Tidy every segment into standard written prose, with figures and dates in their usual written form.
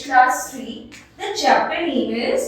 class 3. The chapter name is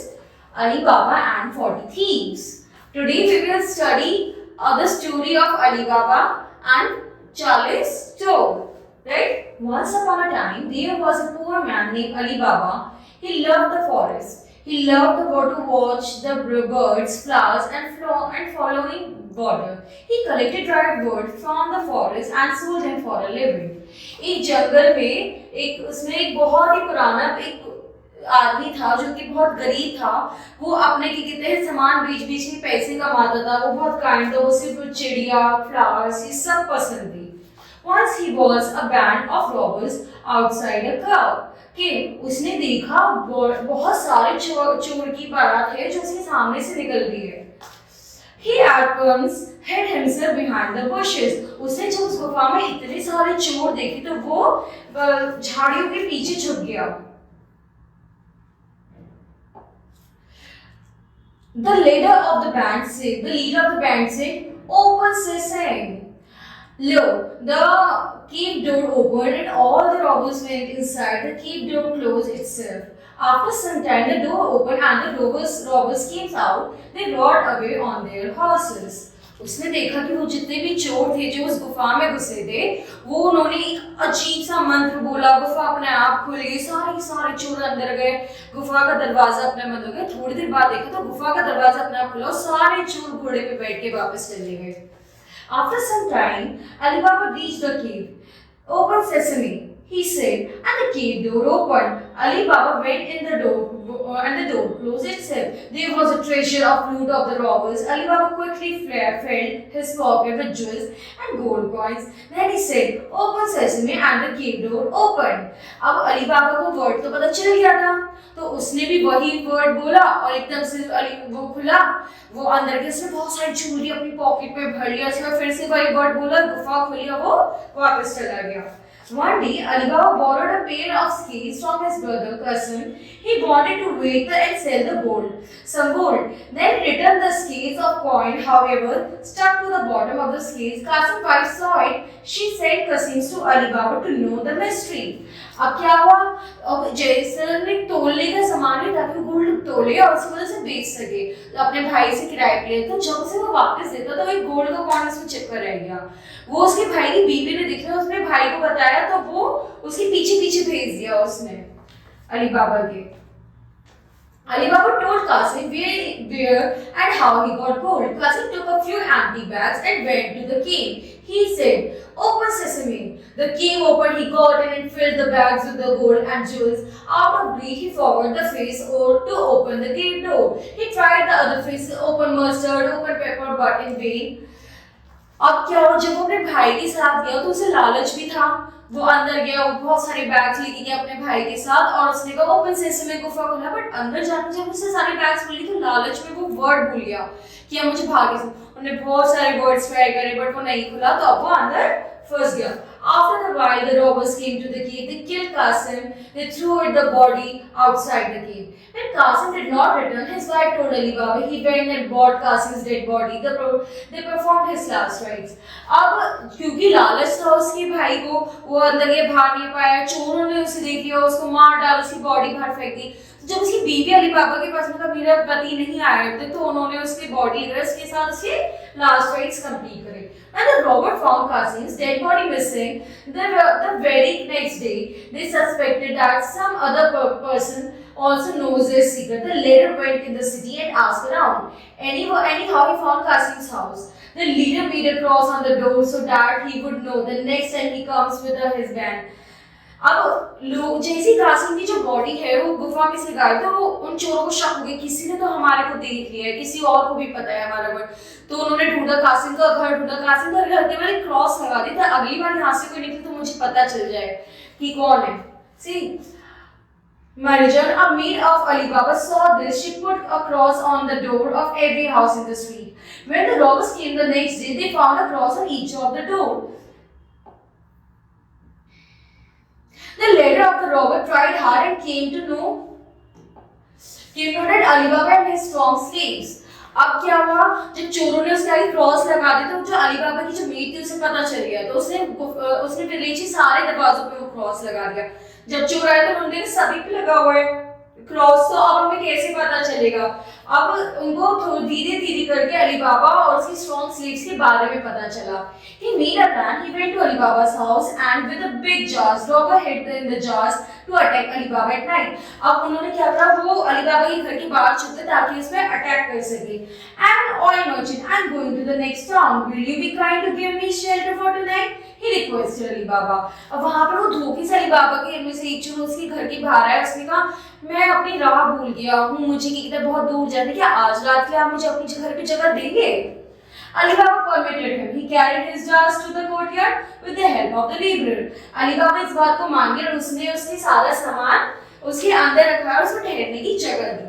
Ali Baba and 40 Thieves. Today we will study the story of Ali Baba and Charles Toad. Right? Once upon a time, there was a poor man named Ali Baba. He loved the forest. He loved to watch the birds, flowers, and following water. He collected dry wood from the forest and sold them for a living. एक जंगल में एक बहुत ही पुराना एक आदमी था जो कि बहुत गरीब था। वो अपने के कहते हैं सामान बेच के पैसे कमाता था। वो बहुत काइंड था। वो सिर्फ चिड़िया, फ्लावर्स ये सब पसंद थी। Once he was a band of robbers outside a cow. कि उसने देखा बहुत सारे चोर की बारात है जो उसके सामने से निकल रही है। He at once hid himself behind the bushes. उसने जब उस गुफा में इतने सारे चोर देखे तो वो झाड़ियों के पीछे छुप गया। The leader of the band said, "Open sesame." Lo, the cave door opened and all the robbers went inside. The cave door closed itself. After some time, the door opened and the robbers came out. They rode away on their horses. उसने देखा कि वो जितने भी चोर थे जो उस गुफा में घुसे थे, वो उन्होंने एक अजीब सा मंत्र बोला। गुफा अपने आप खुल गई। सारे चोर अंदर गए। गुफा का दरवाजा अपने बंद हो गया। थोड़ी देर बाद देखा तो गुफा का दरवाजा अपने आप खुला और सारे चोर घोड़े पे बैठ के वापस चले गए। After some time, Ali Baba reached the cave. "Open sesame," he said, and the cave door opened. Ali Baba went in the door, and the door closed itself. There was a treasure of loot of the robbers. Ali Baba quickly filled his pocket with jewels and gold coins. Then he said, "Open sesame," and the cave door opened. अब अली बाबा को word तो पता चल गया था, तो उसने भी वही वर्ड बोला और एकदम से वो खुला। वो अंदर के उसने बहुत सारी ज्वेलरी अपनी पॉकेट में भर लिया। उसके बाद फिर से वही वर्ड बोला, गुफा खुली और वो वापस चला गया। One day, Ali Baba borrowed a pair of scales from his cousin. He wanted to weigh and sell some gold. Then returned the scales of coin, however, stuck to the bottom of the scales. Cousin wife saw it. She sent cousins to Ali Baba to know the mystery. अब क्या हुआ? अब जैसे ने तोलने का सामान है ताकि वो गोल्ड तोले और उसकी वजह से बेच सके। तो अपने भाई से किराए पे लिया। तो जब से वो वापस देता तो एक गोल्ड का कॉइन उसमें चिपका रह गया। वो उसके भाई की बीवी ने देखा, उसने भाई को बताया तो वो उसके पीछे भेज दिया उसने अली बाबा के। Ali Baba told Qasim where and how he got gold. Qasim took a few empty bags and went to the cave. He said, "Open sesame." The cave opened. He got in and filled the bags with the gold and jewels. Out of greed, he forgot the face to open the cave door. He tried the other face, open mustard, open pepper, but in vain. अब क्या हुआ? जब वो अपने भाई के साथ गया तो उसे लालच भी था। वो अंदर गया, वो बहुत सारे बैग्स लेके गया अपने भाई के साथ और उसने कहा ओपन सेसमे गुफा खुला। बट अंदर जाने जब उसने सारे बैग्स खुली तो लालच में वो वर्ड भूल गया कि अब मुझे भागे से। उन्होंने बहुत सारे वर्ड्स ट्राई करे बट वो नहीं खुला, तो अब वो अंदर फंस गया। After a while, the robbers came to the cave. They killed Qasim. They threw the body outside the cave. When Qasim did not return, his wife told Ali Baba. He went and bought Qasim's dead body. They performed his last rites. अब क्योंकि लालच था उसके भाई को, वो अंदर ये भाग नहीं पाया। चोरों ने उसे देख लिया, उसको मार डाला, उसकी बॉडी बाहर फेंक दी। जब उसकी बीवी अली बाबा के पास मतलब मेरा पति नहीं आए थे तो उन्होंने उसकी बॉडी लेकर उसके साथ उसके लास्ट राइट्स कंप्लीट करे। And the robber found Qasim's dead body missing. The very next day, they suspected that some other person also knows their secret. The leader went in the city and asked around. Anyhow, he found Qasim's house. The leader made a cross on the door so that he would know the next time he comes with his band. अब लोग जैसी कासिम की जो body है वो गुफा में से गायब, तो उन चोरों को शक हो गया किसी ने तो हमारे को देख लिया है, किसी और को भी पता है हमारा वर्ड। तो उन्होंने ढूंढा कासिम का घर, कासिम का घर के बाहर क्रॉस लगा दी था, अगली बार यहाँ से कोई निकले तो मुझे पता चल जाए कि कौन है। सी Marijan, a maid of Ali Baba, saw this. She put a cross on the door of every house in the street. When the robbers came the next day, they found a cross on each of the door. The leader of the robber tried hard and came to know that Ali Baba and his strong slaves. अब क्या हुआ? जब चोरों ने उसके आगे cross लगा दिया तो जो अली बाबा की जो मेड थी उसे पता चल गया, तो उसने विलेज के सारे दरवाजों पे वो क्रॉस लगा दिया। जब चोर आए तो उन्होंने सभी पे लगा हुआ है क्रॉस, तो अब हमें कैसे पता चलेगा? अब उनको धीरे धीरे करके अली बाबा और उसकी स्ट्रॉन्ग स्लीव्स के बारे में पता चला। He made a plan. He went to Ali Baba's house and with a big jars, robber hid in the jars to attack Ali Baba at night. अब उन्होंने क्या करा, वो अली बाबा के घर के बाहर छुपे ताकि उस पर अटैक कर सके। And oil merchant, I'm going to the next town. Will you be kind to give me shelter for tonight? He requested Ali Baba. अब वहाँ पे वो धोखे से अली बाबा के में से एक जो उसके घर के बाहर आया, उसने कहा मैं अपनी राह भूल गया हूँ, मुझे किधर बहुत दूर जाना है, क्या आज रात के लिए आप मुझे अपनी घर पे जगह देंगे? Ali Baba permitted him. He carried his jars to the courtyard with the help of the laborer. Ali Baba इस बात को मान गया और उसने उसके सारा सामान उसके अंदर रखा और उसको ठहरने की जगह दी।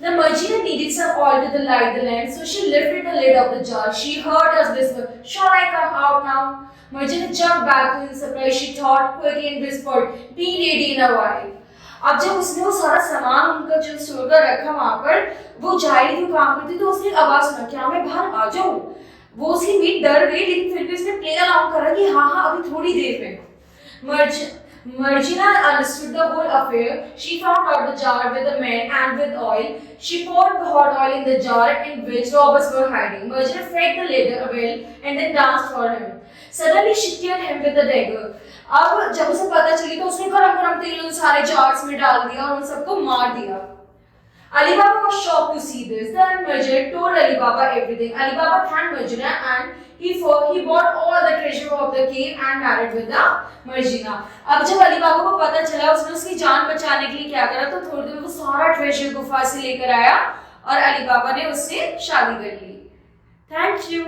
The merchant needed some oil to light the lamp, so she lifted the lid of the jar. She heard us whisper, "Shall I come out now?" Merchant jumped back in surprise. She thought quickly and whispered, "Be ready in a while." अब जब उसने वो सारा सामान उनका जो store कर रखा वहां पर, वो जा रही थी काम करती, तो उसने आवाज सुना, क्या मैं बाहर आ जाऊं? वो उसकी मीट डर गई, लेकिन फिर भी उसने प्ले अलाउंग करा कि हाँ अभी थोड़ी देर में। Margina understood the whole affair. She found out the jar with the men and with oil. She poured the hot oil in the jar in which robbers were hiding. Margina fed the leader well and then danced for him. Suddenly she killed him with a dagger. अब जब उसे पता चली तो उसने गरम गरम तेल उन सारे जार्स में डाल दिया और उन सबको मार दिया। Ali Baba was shocked to see this. Then Margina told Ali Baba everything. Ali Baba thanked Margina and he bought all the treasure of the cave and married with the Margina. अब जब अली बाबा को पता चला, उसने उसकी जान बचाने के लिए क्या करा, तो थोड़ी देर में वो सारा ट्रेजर गुफा से लेकर आया और अली बाबा ने उससे शादी कर ली। Thank you.